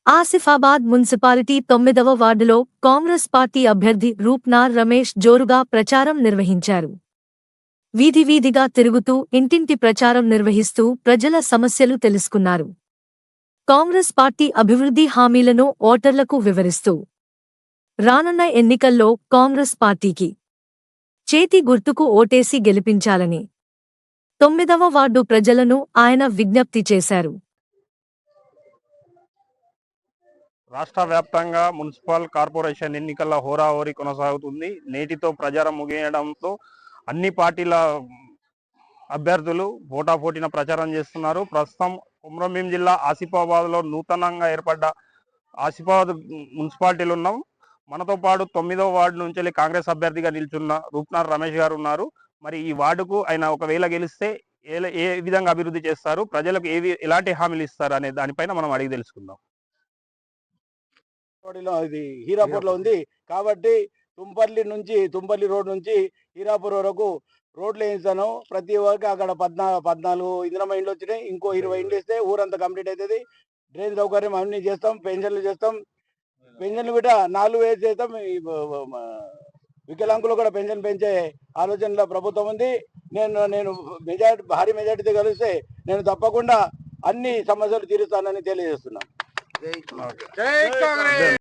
Asifabad municipality 9వ వార్డులో Congress party అభ్యర్థి రూప్నార్ రమేష్ జోరుగా ప్రచారం నిర్వహించారు. వీధివీధిగా తిరుగుతూ ఇంటింటి ప్రచారం నిర్వహిస్తూ ప్రజల సమస్యలు తెలుసుకున్నారు. కాంగ్రెస్ పార్టీ అభివృద్ధి హామీలను ఓటర్లకు వివరిస్తూ రానున్న ఎన్నికల్లో కాంగ్రెస్ పార్టీకి చేతి గుర్తుకు ఓటేసి గెలిపించాలని 9వ వార్డు ప్రజలను ఆయన విజ్ఞప్తి చేశారు. రాష్ట్ర వ్యాప్తంగా మున్సిపల్ కార్పొరేషన్ ఎన్నికల హోరాహోరీ కొనసాగుతుంది. నేటితో ప్రచారం ముగియడంతో అన్ని పార్టీల అభ్యర్థులు పోటాపోటీన ప్రచారం చేస్తున్నారు. ప్రస్తుతం కొమరంభీం జిల్లా ఆసిఫాబాద్లో నూతనంగా ఏర్పడ్డ ఆసిఫాబాద్ మున్సిపాలిటీలు ఉన్నాం. మనతో పాటు 9వ వార్డు నుంచి కాంగ్రెస్ అభ్యర్థిగా నిల్చున్న రూప్నార్ రమేష్ గారు ఉన్నారు. మరి ఈ వార్డుకు ఆయన ఒకవేళ గెలిస్తే ఏ విధంగా అభివృద్ధి చేస్తారు, ప్రజలకు ఎలాంటి హామీలు ఇస్తారు అనే దానిపైన మనం అడిగి తెలుసుకుందాం. ఇది హీరాపూర్ లో ఉంది కాబట్టి తుంపల్లి రోడ్ నుంచి హీరాపూర్ వరకు రోడ్లు వేయించాను. ప్రతి ఒక్కరికి అక్కడ 14 ఇందిరమ్మ ఇండ్లు వచ్చినాయి. ఇంకో 20 ఇండ్లు ఇస్తే ఊరంతా కంప్లీట్ అవుతుంది. డ్రైన్ సౌకర్యం అన్ని చేస్తాం. పెన్షన్లు చేస్తాం. పెన్షన్లు కూడా 4 వేలు చేస్తాం. వికలాంగులు కూడా పెన్షన్ పెంచే ఆలోచనలో ప్రభుత్వం ఉంది. నేను భారీ మెజార్టీతో కలిస్తే నేను తప్పకుండా అన్ని సమస్యలు తీరుస్తానని తెలియజేస్తున్నాను. జై కాంగ్రెస్.